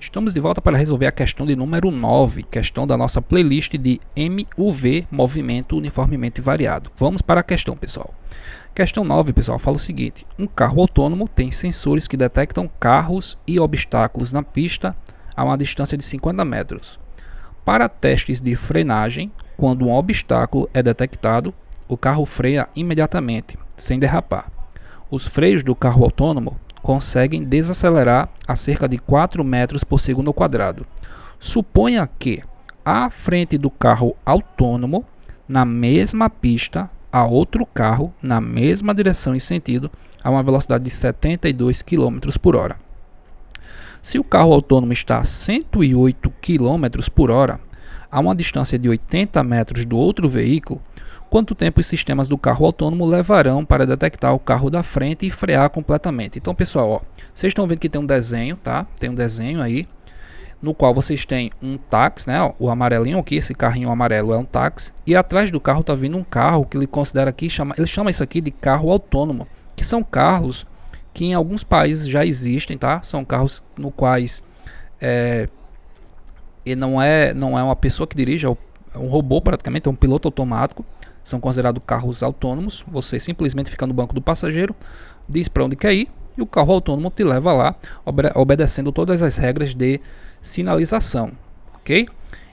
Estamos de volta para resolver a questão de número 9, questão da nossa playlist de MUV, Movimento Uniformemente Variado. Vamos para a questão, pessoal. Questão 9, pessoal, fala o seguinte: um carro autônomo tem sensores que detectam carros e obstáculos na pista a uma distância de 50 metros. Para testes de frenagem, quando um obstáculo é detectado, o carro freia imediatamente, sem derrapar. Os freios do carro autônomo conseguem desacelerar a cerca de 4 metros por segundo ao quadrado. Suponha que, à frente do carro autônomo, na mesma pista, há outro carro na mesma direção e sentido a uma velocidade de 72 km por hora. Se o carro autônomo está a 108 km por hora, a uma distância de 80 metros do outro veículo, quanto tempo os sistemas do carro autônomo levarão para detectar o carro da frente e frear completamente? Então, pessoal, ó, vocês estão vendo que tem um desenho, tá? Tem um desenho aí, no qual vocês têm um táxi, né? Ó, o amarelinho aqui, esse carrinho amarelo é um táxi, e atrás do carro está vindo um carro que ele considera aqui, ele chama isso aqui de carro autônomo, que são carros que em alguns países já existem, tá? São carros no quais e não é uma pessoa que dirige, é um robô praticamente, é um piloto automático. São considerados carros autônomos. Você simplesmente fica no banco do passageiro, diz para onde quer ir e o carro autônomo te leva lá, obedecendo todas as regras de sinalização, ok?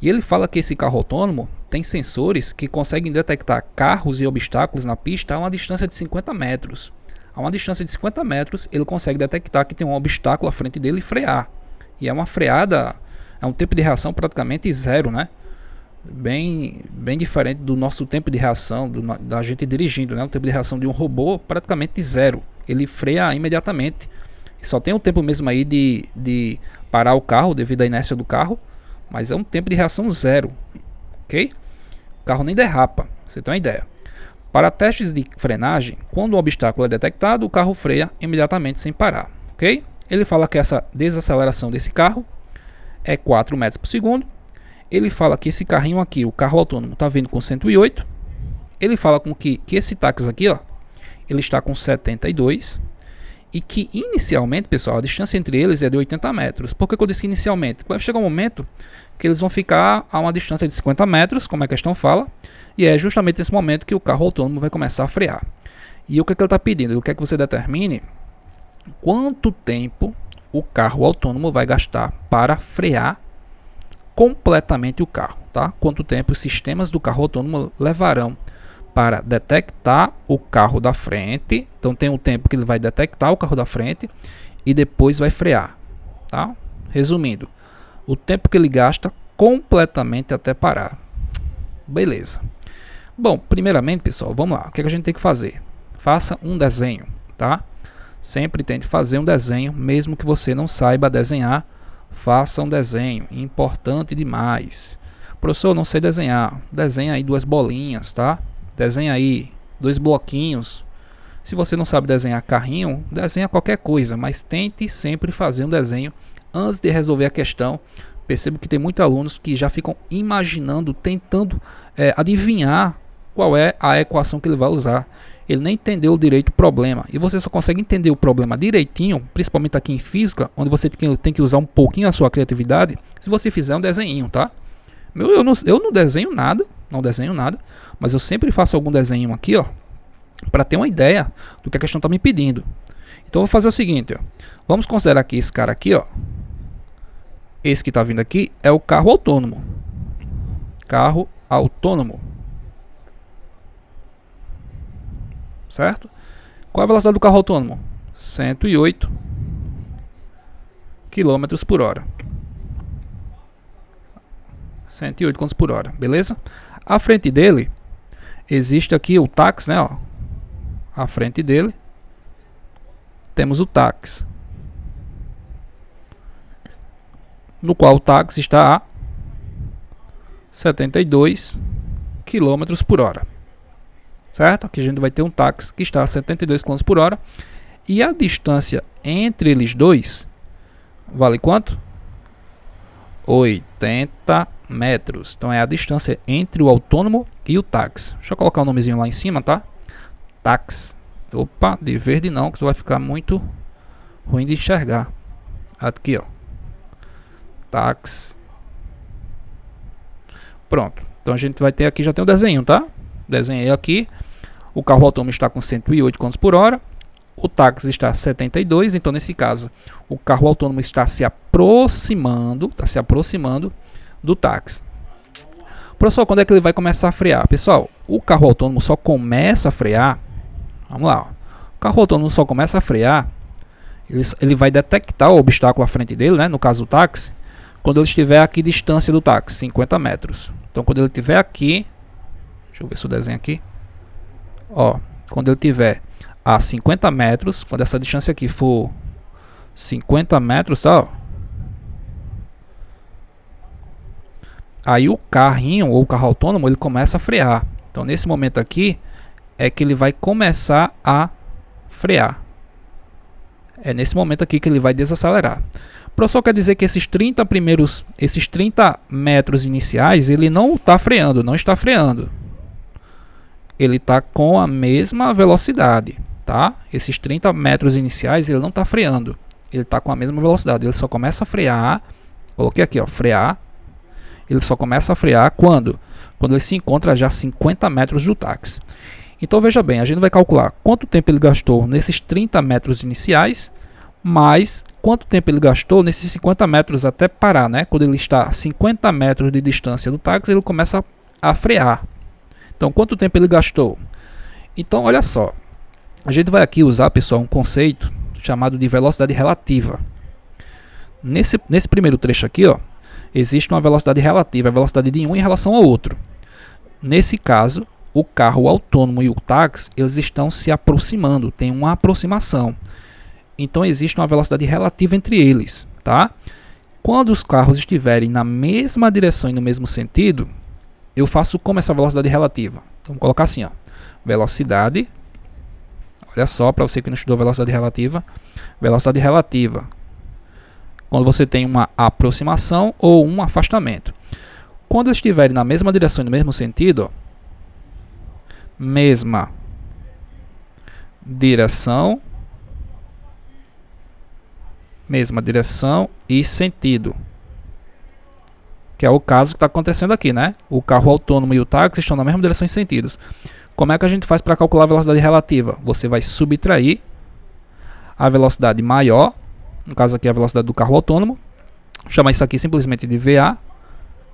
E ele fala que esse carro autônomo tem sensores que conseguem detectar carros e obstáculos na pista a uma distância de 50 metros. A uma distância de 50 metros ele consegue detectar que tem um obstáculo à frente dele e frear. E é uma freada, é um tempo de reação praticamente zero, né? Bem diferente do nosso tempo de reação da gente dirigindo, né? O tempo de reação de um robô praticamente zero. Ele freia imediatamente. Só tem o tempo mesmo aí de parar o carro devido à inércia do carro, mas é um tempo de reação zero, ok? O carro nem derrapa, você tem uma ideia. Para testes de frenagem, quando o obstáculo é detectado, o carro freia imediatamente sem parar, ok? Ele fala que essa desaceleração desse carro é 4 metros por segundo. Ele fala que esse carrinho aqui, o carro autônomo, está vindo com 108. Ele fala com que esse táxi aqui, ó, ele está com 72. E que inicialmente, pessoal, a distância entre eles é de 80 metros. Por que eu disse inicialmente? Vai chegar um momento que eles vão ficar a uma distância de 50 metros, como a questão fala. E é justamente nesse momento que o carro autônomo vai começar a frear. E o que ele está pedindo? Ele quer que você determine quanto tempo o carro autônomo vai gastar para frear completamente o carro, tá? Quanto tempo os sistemas do carro autônomo levarão para detectar o carro da frente. Então tem um tempo que ele vai detectar o carro da frente e depois vai frear, tá? Resumindo, o tempo que ele gasta completamente até parar. Beleza. Bom, primeiramente, pessoal, vamos lá. O que a gente tem que fazer? Faça um desenho, tá? Sempre tente fazer um desenho, mesmo que você não saiba desenhar. Faça um desenho, importante demais. Professor, eu não sei desenhar. Desenha aí 2 bolinhas, tá? Desenha aí 2 bloquinhos. Se você não sabe desenhar carrinho, desenha qualquer coisa, mas tente sempre fazer um desenho antes de resolver a questão. Percebo que tem muitos alunos que já ficam imaginando, tentando adivinhar qual é a equação que ele vai usar. Ele nem entendeu direito o problema. E você só consegue entender o problema direitinho, principalmente aqui em física, onde você tem que usar um pouquinho a sua criatividade, se você fizer um desenho, tá? Eu não desenho nada, mas eu sempre faço algum desenho aqui, ó, para ter uma ideia do que a questão está me pedindo. Então eu vou fazer o seguinte, ó. Vamos considerar que esse cara aqui, ó, esse que está vindo aqui é o carro autônomo. Carro autônomo. Certo? Qual a velocidade do carro autônomo? 108 km por hora. 108 km por hora, beleza? À frente dele existe aqui o táxi, né? Ó. À frente dele temos o táxi, no qual o táxi está a 72 km por hora. Certo? Aqui a gente vai ter um táxi que está a 72 km por hora. E a distância entre eles dois vale quanto? 80 metros. Então é a distância entre o autônomo e o táxi. Deixa eu colocar o nomezinho lá em cima, tá? Táxi. Opa, de verde não, que isso vai ficar muito ruim de enxergar. Aqui, ó. táxi. Pronto. Então a gente vai ter aqui, já tem o desenho, tá? Desenhei aqui. O carro autônomo está com 108 km por hora. O táxi está a 72. Então, nesse caso, o carro autônomo está se aproximando do táxi. Professor, quando é que ele vai começar a frear? Pessoal, o carro autônomo só começa a frear. Vamos lá. Ó. O carro autônomo só começa a frear. Ele vai detectar o obstáculo à frente dele, né? No caso, o táxi. Quando ele estiver aqui distância do táxi, 50 metros. Então, quando ele estiver aqui, deixa eu ver se eu desenho aqui. Ó, quando ele estiver a 50 metros, quando essa distância aqui for 50 metros, tá? Ó, aí o carrinho ou o carro autônomo ele começa a frear. Então, nesse momento aqui é que ele vai começar a frear. É nesse momento aqui que ele vai desacelerar. Professor, quer dizer que esses 30 metros iniciais, ele não está freando, não está freando. Ele está com a mesma velocidade, tá? Esses 30 metros iniciais, ele não está freando. Ele está com a mesma velocidade. Ele só começa a frear. Coloquei aqui, ó, frear. Ele só começa a frear quando ele se encontra já a 50 metros do táxi. Então, veja bem, a gente vai calcular quanto tempo ele gastou nesses 30 metros iniciais, mais quanto tempo ele gastou nesses 50 metros até parar, né? Quando ele está a 50 metros de distância do táxi, ele começa a frear. Então, quanto tempo ele gastou? Então, olha só. A gente vai aqui usar, pessoal, um conceito chamado de velocidade relativa. Nesse primeiro trecho aqui, ó, existe uma velocidade relativa, a velocidade de um em relação ao outro. Nesse caso, o carro autônomo e o táxi, eles estão se aproximando, tem uma aproximação. Então, existe uma velocidade relativa entre eles, tá? Quando os carros estiverem na mesma direção e no mesmo sentido, eu faço como essa velocidade relativa? Então, vamos colocar assim, ó, velocidade, olha só, para você que não estudou velocidade relativa, quando você tem uma aproximação ou um afastamento. Quando eles estiverem na mesma direção e no mesmo sentido, ó, mesma direção e sentido, que é o caso que está acontecendo aqui, né? O carro autônomo e o táxi estão na mesma direção e sentidos. Como é que a gente faz para calcular a velocidade relativa? Você vai subtrair a velocidade maior, no caso aqui a velocidade do carro autônomo, chamar isso aqui simplesmente de VA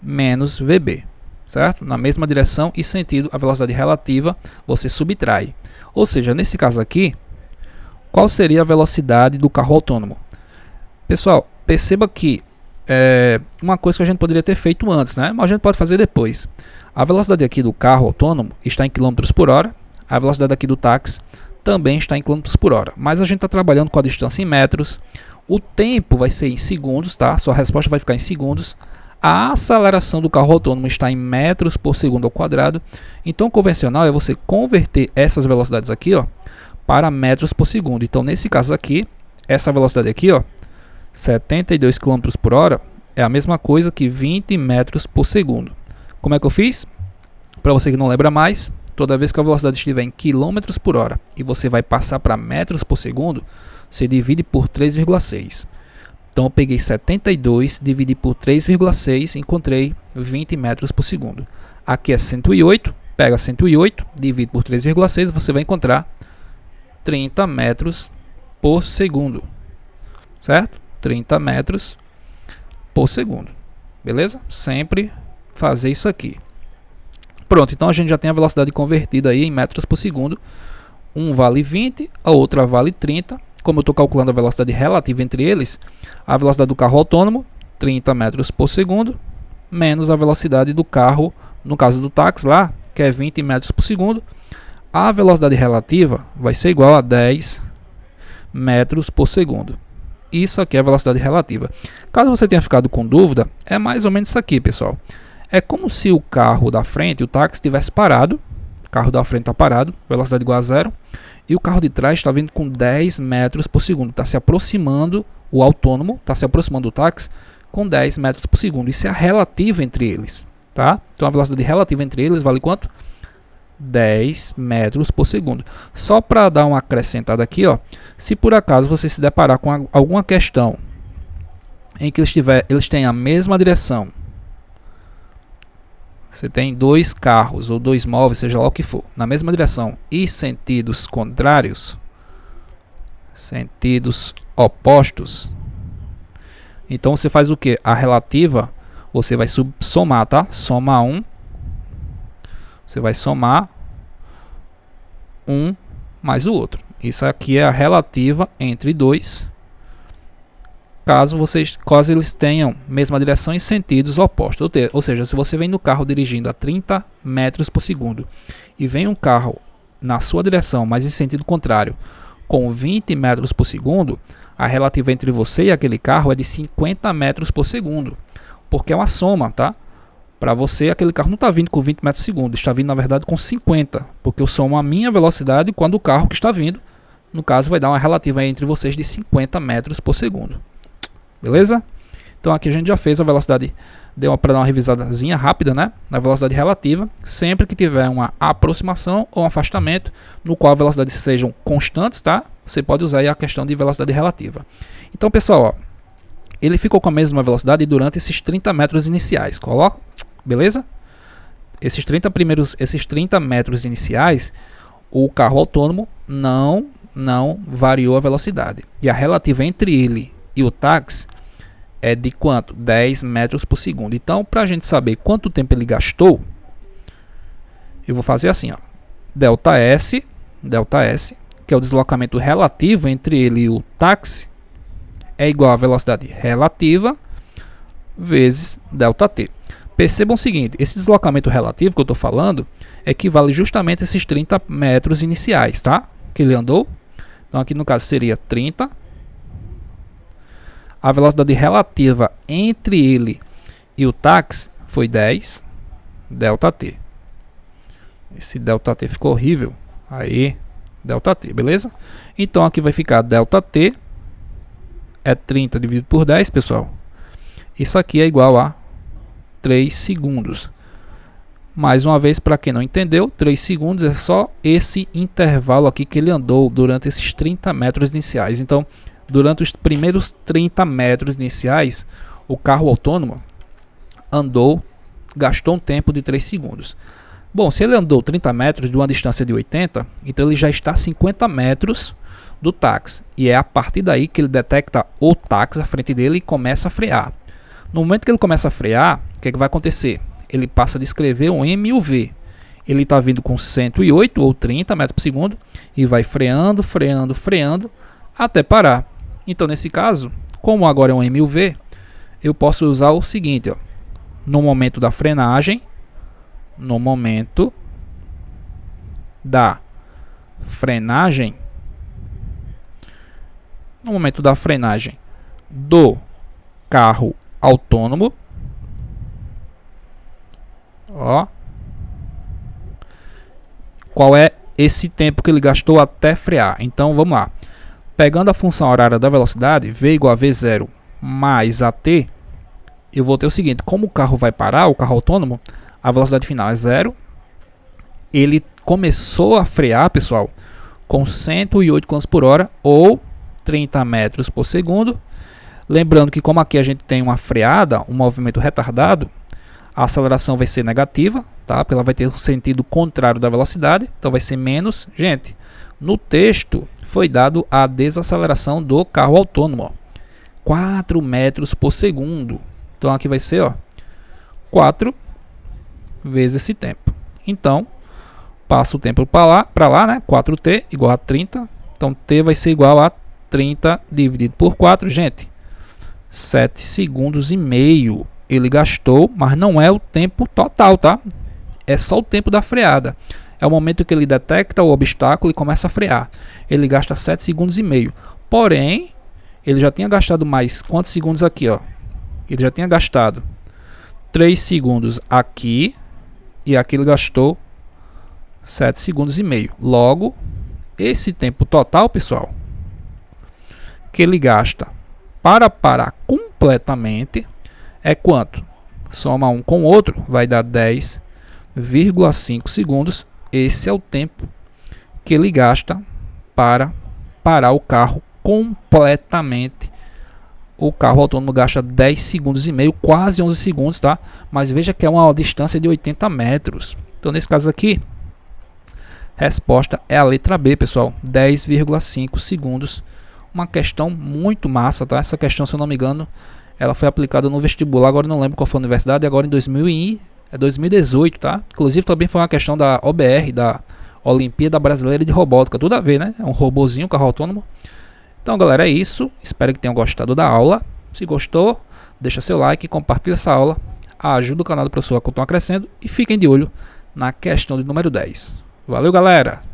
menos VB, certo? Na mesma direção e sentido, a velocidade relativa você subtrai. Ou seja, nesse caso aqui, qual seria a velocidade do carro autônomo? Pessoal, perceba que uma coisa que a gente poderia ter feito antes, né? Mas a gente pode fazer depois. A velocidade aqui do carro autônomo está em km por hora. A velocidade aqui do táxi também está em km por hora. Mas a gente está trabalhando com a distância em metros. O tempo vai ser em segundos, tá? Sua resposta vai ficar em segundos. A aceleração do carro autônomo está em metros por segundo ao quadrado. Então, o convencional é você converter essas velocidades aqui, ó, para metros por segundo. Então, nesse caso aqui, essa velocidade aqui, ó, 72 km por hora é a mesma coisa que 20 metros por segundo. Como é que eu fiz? Para você que não lembra mais, toda vez que a velocidade estiver em km por hora e você vai passar para metros por segundo, você divide por 3,6. Então eu peguei 72, dividi por 3,6 e encontrei 20 metros por segundo. Aqui é 108, pega 108, divide por 3,6, você vai encontrar 30 metros por segundo. Certo? 30 metros por segundo. Beleza? Sempre fazer isso aqui. Pronto, então a gente já tem a velocidade convertida aí em metros por segundo. Um vale 20, a outra vale 30. Como eu estou calculando a velocidade relativa entre eles, a velocidade do carro autônomo, 30 metros por segundo, menos a velocidade do carro, no caso do táxi lá, que é 20 metros por segundo. A velocidade relativa vai ser igual a 10 metros por segundo. Isso aqui é a velocidade relativa. Caso você tenha ficado com dúvida, é mais ou menos isso aqui, pessoal. É como se o carro da frente, o táxi, estivesse parado. O carro da frente está parado, velocidade igual a 0. E o carro de trás está vindo com 10 metros por segundo. Está se aproximando, o autônomo está se aproximando do táxi com 10 metros por segundo. Isso é a relativa entre eles. Tá? Então a velocidade relativa entre eles vale quanto? 10 metros por segundo. Só para dar uma acrescentada aqui, ó, se por acaso você se deparar com alguma questão em que eles têm a mesma direção. Você tem dois carros ou dois móveis, seja lá o que for, na mesma direção e sentidos contrários, sentidos opostos. Então você faz o que? A relativa, você vai somar, tá? Soma 1. Você vai somar um mais o outro. Isso aqui é a relativa entre dois, caso eles tenham mesma direção e sentidos opostos. Ou seja, se você vem no carro dirigindo a 30 metros por segundo e vem um carro na sua direção, mas em sentido contrário, com 20 metros por segundo, a relativa entre você e aquele carro é de 50 metros por segundo, porque é uma soma, tá? Para você, aquele carro não está vindo com 20 metros por segundo, está vindo na verdade com 50, porque eu somo a minha velocidade quando o carro que está vindo, no caso, vai dar uma relativa entre vocês de 50 metros por segundo. Beleza? Então aqui a gente já fez a velocidade, deu para dar uma revisadazinha rápida, né? Na velocidade relativa, sempre que tiver uma aproximação ou um afastamento, no qual a velocidade sejam constantes, tá? Você pode usar aí a questão de velocidade relativa. Então, pessoal, ó, ele ficou com a mesma velocidade durante esses 30 metros iniciais. Coloca, beleza? Esses 30 metros iniciais, o carro autônomo não variou a velocidade. E a relativa entre ele e o táxi é de quanto? 10 metros por segundo. Então, para a gente saber quanto tempo ele gastou, eu vou fazer assim, ó. ΔS, que é o deslocamento relativo entre ele e o táxi, é igual a velocidade relativa vezes ΔT. Percebam o seguinte, esse deslocamento relativo que eu estou falando equivale justamente a esses 30 metros iniciais, tá? Que ele andou. Então, aqui no caso seria 30. A velocidade relativa entre ele e o táxi foi 10 ΔT. Esse ΔT ficou horrível. Aí, ΔT, beleza? Então aqui vai ficar ΔT é 30 dividido por 10, pessoal. Isso aqui é igual a 3 segundos. Mais uma vez, para quem não entendeu, 3 segundos é só esse intervalo aqui que ele andou durante esses 30 metros iniciais. Então, durante os primeiros 30 metros iniciais, o carro autônomo gastou um tempo de 3 segundos. Bom, se ele andou 30 metros de uma distância de 80, então ele já está a 50 metros do táxi. E é a partir daí que ele detecta o táxi à frente dele e começa a frear. No momento que ele começa a frear, o que vai acontecer? Ele passa a descrever um M e o V. Ele está vindo com 108 ou 30 metros por segundo e vai freando, até parar. Então, nesse caso, como agora é um M e o V, eu posso usar o seguinte, ó. No momento da frenagem, do carro autônomo, ó, qual é esse tempo que ele gastou até frear? Então vamos lá, pegando a função horária da velocidade, V igual a V0 mais AT, eu vou ter o seguinte: como o carro vai parar, o carro autônomo, a velocidade final é 0. Ele começou a frear, pessoal, com 108 km por hora ou 30 metros por segundo. Lembrando que como aqui a gente tem uma freada, um movimento retardado, a aceleração vai ser negativa, tá? Porque ela vai ter o sentido contrário da velocidade, então vai ser menos. Gente, no texto foi dado a desaceleração do carro autônomo, ó, 4 metros por segundo. Então aqui vai ser, ó, 4 vezes esse tempo. Então, passa o tempo para lá, né? 4t igual a 30. Então, t vai ser igual a 30 dividido por 4, gente. 7 segundos e meio ele gastou, mas não é o tempo total, tá? É só o tempo da freada. É o momento que ele detecta o obstáculo e começa a frear. Ele gasta 7 segundos e meio. Porém, ele já tinha gastado mais quantos segundos aqui, ó? Ele já tinha gastado 3 segundos aqui e aqui ele gastou 7 segundos e meio. Logo, esse tempo total, pessoal, que ele gasta para parar completamente é quanto? Soma um com o outro, vai dar 10,5 segundos. Esse é o tempo que ele gasta para parar o carro completamente, o carro autônomo gasta 10 segundos e meio, quase 11 segundos, tá? Mas veja que é uma distância de 80 metros. Então nesse caso aqui, resposta é a letra B, pessoal, 10,5 segundos. Uma questão muito massa, tá? Essa questão, se eu não me engano, ela foi aplicada no vestibular, agora não lembro qual foi a universidade, agora em 2018, tá? Inclusive também foi uma questão da OBR, da Olimpíada Brasileira de Robótica, tudo a ver, né? É um robozinho, carro autônomo. Então, galera, é isso. Espero que tenham gostado da aula. Se gostou, deixa seu like, compartilha essa aula, ajuda o canal do professor a continuar crescendo e fiquem de olho na questão de número 10. Valeu, galera!